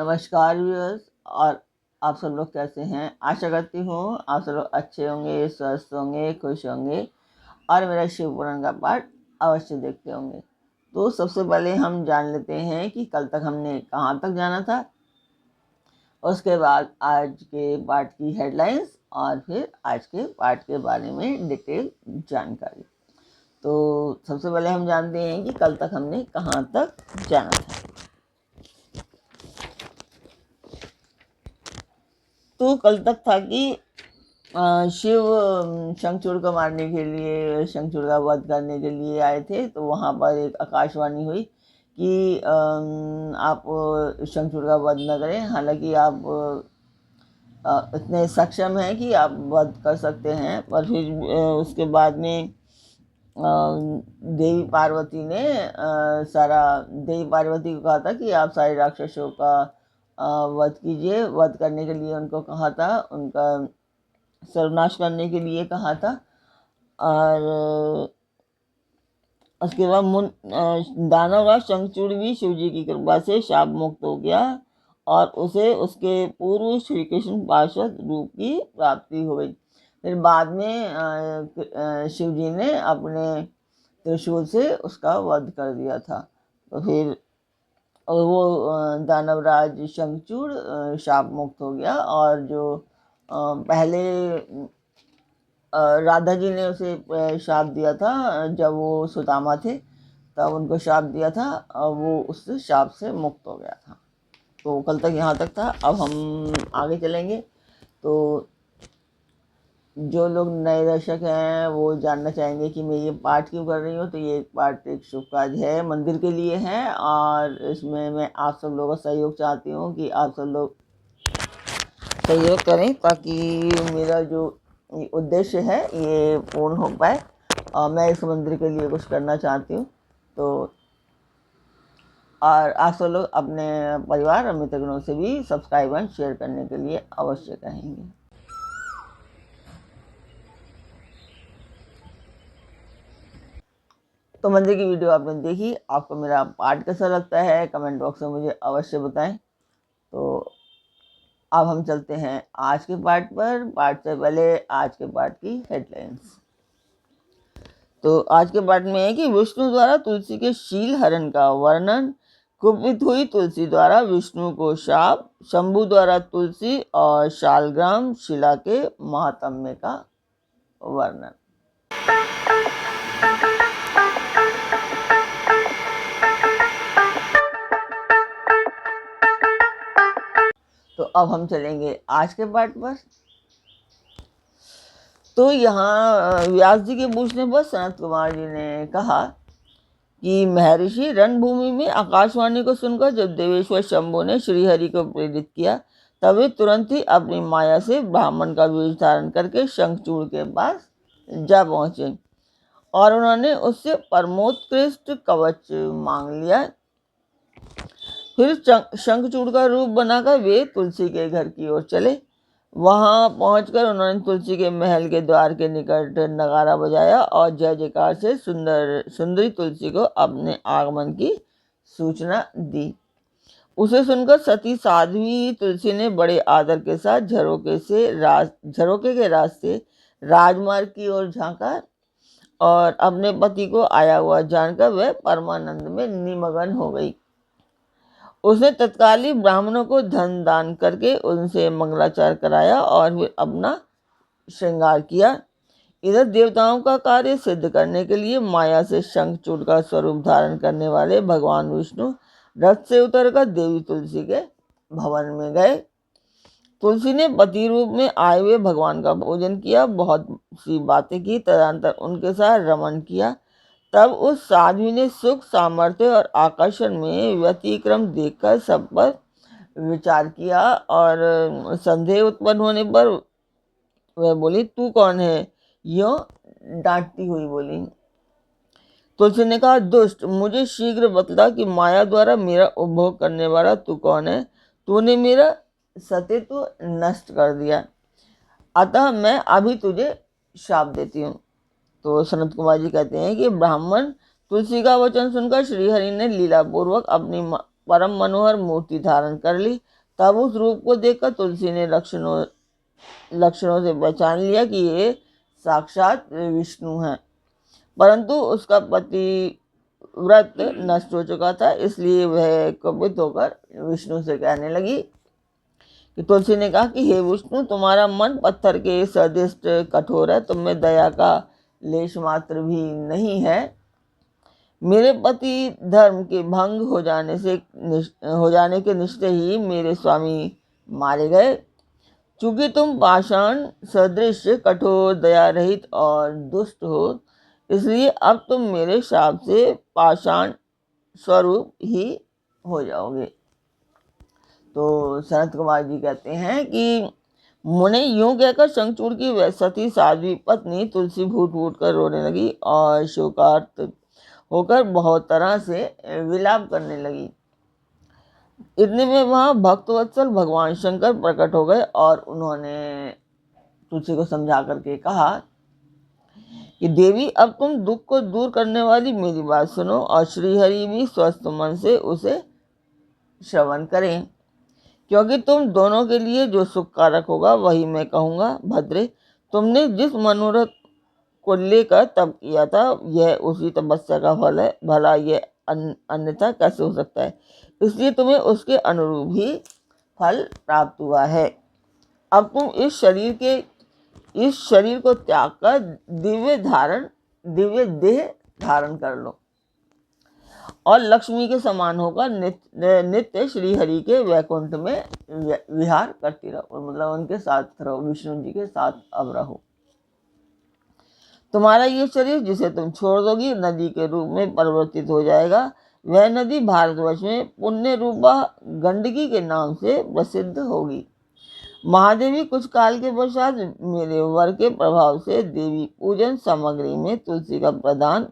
नमस्कार व्यूअर्स। और आप सब लोग कैसे हैं? आशा करती हूँ आप सब लोग अच्छे होंगे, स्वस्थ होंगे, खुश होंगे और मेरा शिव पुराण का पाठ अवश्य देखते होंगे। तो सबसे पहले हम जान लेते हैं कि कल तक हमने कहाँ तक जाना था, उसके बाद आज के पाठ की हेडलाइंस और फिर आज के पाठ के बारे में डिटेल जानकारी। तो सबसे पहले हम जानते हैं कि कल तक हमने कहाँ तक जाना था। तो कल तक था कि शिव शंखचूड़ को मारने के लिए, शंखचूड़ का वध करने के लिए आए थे। तो वहाँ पर एक आकाशवाणी हुई कि आप शंखचूड़ का वध न करें, हालांकि आप इतने सक्षम हैं कि आप वध कर सकते हैं। पर फिर उसके बाद में देवी पार्वती ने देवी पार्वती को कहा था कि आप सारे राक्षसों का वध कीजिए। वध करने के लिए उनको कहा था, उनका सर्वनाश करने के लिए कहा था। और उसके बाद दानव का शंखचूड़ भी शिव जी की कृपा से शाप मुक्त हो गया और उसे उसके पूर्व श्री कृष्ण पार्षद रूप की प्राप्ति हो गई। फिर बाद में शिव जी ने अपने त्रिशूल से उसका वध कर दिया था। तो फिर वो दानवराज शंखचूड़ शाप मुक्त हो गया। और जो पहले राधा जी ने उसे शाप दिया था, जब वो सुदामा थे तब उनको शाप दिया था और वो उस शाप से मुक्त हो गया था। तो कल तक यहाँ तक था। अब हम आगे चलेंगे। तो जो लोग नए दर्शक हैं वो जानना चाहेंगे कि मैं ये पाठ क्यों कर रही हूँ। तो ये पाठ एक शुभ कार्य है, मंदिर के लिए है और इसमें मैं आप सब लोगों का सहयोग चाहती हूँ कि आप सब लोग सहयोग करें ताकि मेरा जो उद्देश्य है ये पूर्ण हो पाए और मैं इस मंदिर के लिए कुछ करना चाहती हूँ। तो और आप सब लोग अपने परिवार और मित्रगणों से भी सब्सक्राइब एंड शेयर करने के लिए अवश्य कहेंगे। तो मंदिर की वीडियो आपने देखी, आपको मेरा पाठ कैसा लगता है कमेंट बॉक्स में मुझे अवश्य बताएं। तो अब हम चलते हैं आज के पाठ पर। पाठ से पहले आज के पाठ की हेडलाइंस। तो आज के पाठ में है कि विष्णु द्वारा तुलसी के शील हरण का वर्णन, कुपित हुई तुलसी द्वारा विष्णु को शाप, शंभु द्वारा तुलसी और शालग्राम शिला के महात्म्य का वर्णन। तो अब हम चलेंगे आज के पाठ पर। तो यहाँ व्यास जी के पूछने पर सनत कुमार जी ने कहा कि महर्षि रणभूमि में आकाशवाणी को सुनकर जब देवेश्वर शंभु ने श्रीहरि को प्रेरित किया तब वे तुरंत ही अपनी माया से ब्राह्मण का वेश धारण करके शंखचूड़ के पास जा पहुंचे और उन्होंने उससे परमोत्कृष्ट कवच मांग लिया। फिर शंखचूड़ का रूप बनाकर वे तुलसी के घर की ओर चले। वहां पहुंचकर उन्होंने तुलसी के महल के द्वार के निकट नगारा बजाया और जय जयकार से सुंदरी तुलसी को अपने आगमन की सूचना दी। उसे सुनकर सती साध्वी तुलसी ने बड़े आदर के साथ झरोके के रास्ते राजमार्ग की ओर झांका और अपने पति को आया हुआ जानकर वह परमानंद में निमग्न हो गई। उसने तत्काली ब्राह्मणों को धन दान करके उनसे मंगलाचार कराया और फिर अपना श्रृंगार किया। इधर देवताओं का कार्य सिद्ध करने के लिए माया से शंखचूड़ का स्वरूप धारण करने वाले भगवान विष्णु रथ से उतरकर देवी तुलसी के भवन में गए। तुलसी ने पति रूप में आए हुए भगवान का पूजन किया, बहुत सी बातें की, तदनंतर उनके साथ रमण किया। तब उस साध्वी ने सुख, सामर्थ्य और आकर्षण में व्यतिक्रम देखकर सब पर विचार किया और संदेह उत्पन्न होने पर वह बोली, तू कौन है? यो डांटती हुई बोली। तुलसी ने कहा, दुष्ट, मुझे शीघ्र बतला कि माया द्वारा मेरा उपभोग करने वाला तू कौन है? तूने मेरा सतीत्व नष्ट कर दिया, अतः मैं अभी तुझे श्राप देती हूँ। तो सनत कुमार जी कहते हैं कि ब्राह्मण तुलसी का वचन सुनकर श्रीहरि ने लीलापूर्वक अपनी परम मनोहर मूर्ति धारण कर ली। तब उस रूप को देखकर तुलसी ने लक्षणों से पहचान लिया कि ये साक्षात विष्णु हैं। परंतु उसका पति व्रत नष्ट हो चुका था, इसलिए वह कुपित होकर विष्णु से कहने लगी कि तुलसी ने कहा कि हे विष्णु, तुम्हारा मन पत्थर के सदृश कठोर है, तुम में दया का लेश मात्र भी नहीं है। मेरे पति धर्म के भंग हो जाने के निश्चय ही मेरे स्वामी मारे गए। चूंकि तुम पाषाण सदृश कठोर, दया रहित और दुष्ट हो, इसलिए अब तुम मेरे शाप से पाषाण स्वरूप ही हो जाओगे। तो सनत कुमार जी कहते हैं कि मुने यूं कहकर शंखचूड़ की वह सती साध्वी पत्नी तुलसी फूट फूट कर रोने लगी और शोकार्त होकर बहुत तरह से विलाप करने लगी। इतने में वहाँ भक्तवत्सल भगवान शंकर प्रकट हो गए और उन्होंने तुलसी को समझा करके कहा कि देवी, अब तुम दुख को दूर करने वाली मेरी बात सुनो और श्रीहरि भी स्वस्थ मन से उसे श्रवण करें, क्योंकि तुम दोनों के लिए जो सुख कारक होगा वही मैं कहूँगा। भद्रे, तुमने जिस मनोरथ को लेकर तप किया था, यह उसी तपस्या का फल है। भला यह अन्यथा कैसे हो सकता है? इसलिए तुम्हें उसके अनुरूप ही फल प्राप्त हुआ है। अब तुम इस शरीर को त्याग कर दिव्य देह धारण कर लो और लक्ष्मी के समान होकर नित्य श्री हरि के वैकुंठ में विहार करती रहो, मतलब उनके साथ रहो, विष्णु जी के साथ अब रहो। तुम्हारा ये शरीर जिसे तुम छोड़ दोगी नदी के रूप में परिवर्तित हो जाएगा। वह नदी भारतवर्ष में पुण्य रूपा गंडकी के नाम से प्रसिद्ध होगी। महादेवी कुछ काल के पश्चात मेरे वर के प्रभाव से देवी पूजन सामग्री में तुलसी का प्रधान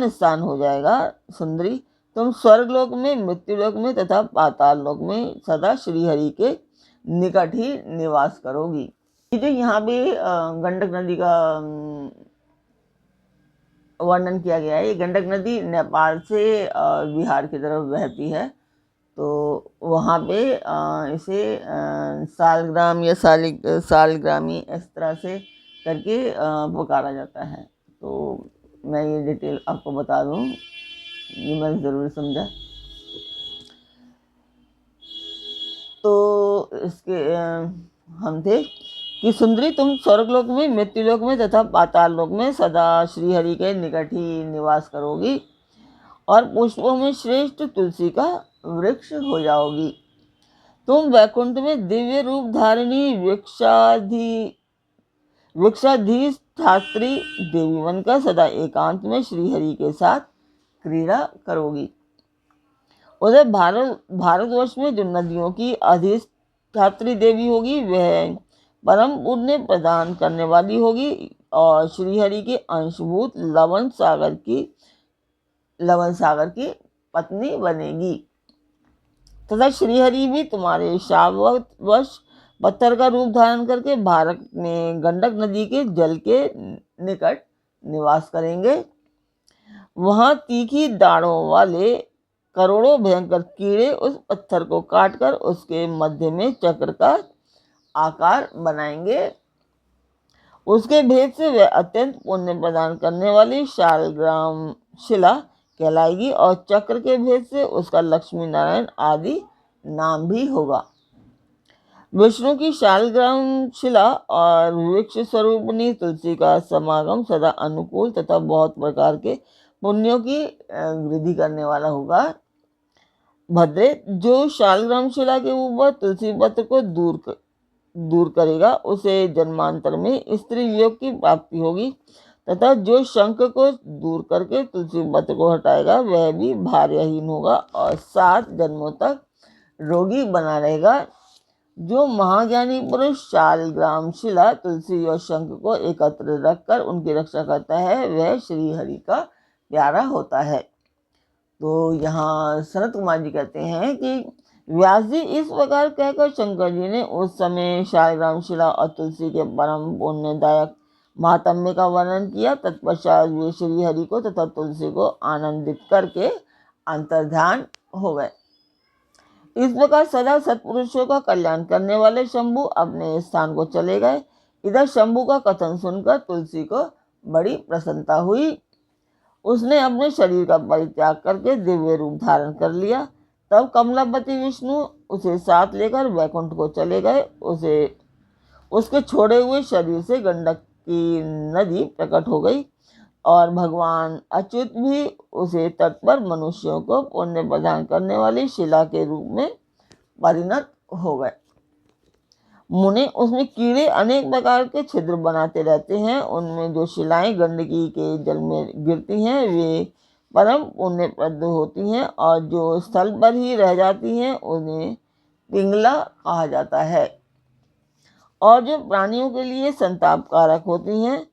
स्थान हो जाएगा। सुंदरी, तुम स्वर्गलोक में, मृत्युलोक में तथा पाताल लोक में सदा श्रीहरि के निकट ही निवास करोगी। जो यहाँ पे गंडक नदी का वर्णन किया गया है, ये गंडक नदी नेपाल से बिहार की तरफ बहती है। तो वहाँ पे इसे सालग्राम या सालग्रामी इस तरह से करके पुकारा जाता है। तो मैं ये डिटेल आपको बता दूँ, ये मैंने ज़रूर समझा। तो इसके हम थे कि सुंदरी, तुम स्वर्गलोक में, मृत्युलोक में तथा पाताल लोक में सदा श्रीहरि के निकट ही निवास करोगी और पुष्पों में श्रेष्ठ तुलसी का वृक्ष हो जाओगी। तुम वैकुंठ में दिव्य रूप धारिणी वृक्षाधीष्ठात्री देवी बनकर सदा एकांत में श्रीहरि के साथ क्रीड़ा करोगी। उधर भारतवर्ष में जो नदियों की अधिष्ठात्री देवी होगी वह परम पुण्य प्रदान करने वाली होगी और श्रीहरि के अंशभूत लवण सागर की पत्नी बनेगी तथा श्रीहरि भी तुम्हारे शापवश पत्थर का रूप धारण करके भारत में गंडक नदी के जल के निकट निवास करेंगे। वहाँ तीखी दाढ़ों वाले करोड़ों भयंकर कीड़े उस पत्थर को काटकर उसके मध्य में चक्र का आकार बनाएंगे। उसके भेद से वह अत्यंत पुण्य प्रदान करने वाली शालग्राम शिला कहलाएगी और चक्र के भेद से उसका लक्ष्मी नारायण आदि नाम भी होगा। विष्णु की शालग्राम शिला और वृक्ष स्वरूपनी तुलसी का समागम सदा अनुकूल तथा बहुत प्रकार के पुण्यों की वृद्धि करने वाला होगा। भद्रे, जो शालग्राम शिला के ऊपर तुलसी पत्र को दूर करेगा उसे जन्मांतर में स्त्री योग की प्राप्ति होगी तथा जो शंख को दूर करके तुलसी पत्र को हटाएगा वह भी भार्यहीन होगा और 7 जन्मों तक रोगी बना रहेगा। जो महाज्ञानी पुरुष शालग्राम शिला, तुलसी और शंख को एकत्र रखकर उनकी रक्षा करता है वह श्री हरि का प्यारा होता है। तो यहाँ सनत कुमार जी कहते हैं कि व्यास जी इस प्रकार कहकर शंकर जी ने उस समय शालग्राम शिला और तुलसी के परम पुण्यदायक महात्म्य का वर्णन किया। तत्पश्चात वे श्री हरि को तथा तुलसी को आनंदित करके अंतर्ध्यान हो गए। इस प्रकार सदा सत्पुरुषों का कल्याण करने वाले शंभु अपने स्थान को चले गए। इधर शंभु का कथन सुनकर तुलसी को बड़ी प्रसन्नता हुई। उसने अपने शरीर का परित्याग करके दिव्य रूप धारण कर लिया। तब कमलापति विष्णु उसे साथ लेकर वैकुंठ को चले गए। उसके छोड़े हुए शरीर से गंडक की नदी प्रकट हो गई और भगवान अच्युत भी उसे तट पर मनुष्यों को पुण्य प्रदान करने वाली शिला के रूप में परिणत हो गए। मुने उसमें कीड़े अनेक प्रकार के छिद्र बनाते रहते हैं। उनमें जो शिलाएं गंदगी के जल में गिरती हैं वे परम पुण्यप्रद होती हैं और जो स्थल पर ही रह जाती हैं उन्हें पिंगला कहा जाता है और जो प्राणियों के लिए संताप कारक होती हैं।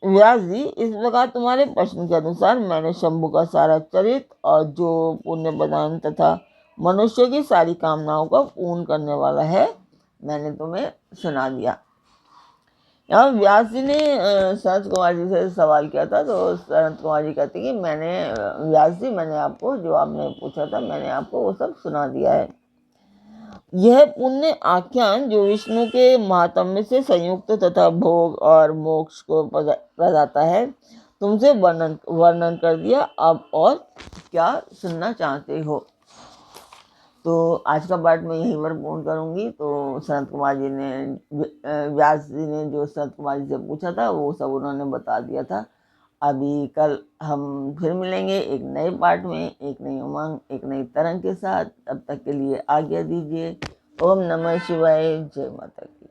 व्यास जी, इस प्रकार तुम्हारे प्रश्न के अनुसार मैंने शंभु का सारा चरित्र और जो पुण्य प्रदान तथा मनुष्य की सारी कामनाओं को पूर्ण करने वाला है मैंने तुम्हें सुना दिया। यहाँ व्यास जी ने सनत कुमार जी से सवाल किया था, तो सनत कुमार जी कहते कि व्यास जी मैंने आपको जो आपने पूछा था मैंने आपको वो सब सुना दिया है। यह पुण्य आख्यान जो विष्णु के महात्म्य से संयुक्त तथा भोग और मोक्ष को प्रदाता है तुमसे वर्णन कर दिया। अब और क्या सुनना चाहते हो? तो आज का पाठ मैं यहीं पर पूर्ण करूँगी। तो सनत कुमार जी ने व्यास जी ने जो सनत कुमार जी से पूछा था वो सब उन्होंने बता दिया था। अभी कल हम फिर मिलेंगे एक नए पाठ में, एक नई उमंग, एक नई तरंग के साथ। तब तक के लिए आज्ञा दीजिए। ओम नमः शिवाय। जय माता की।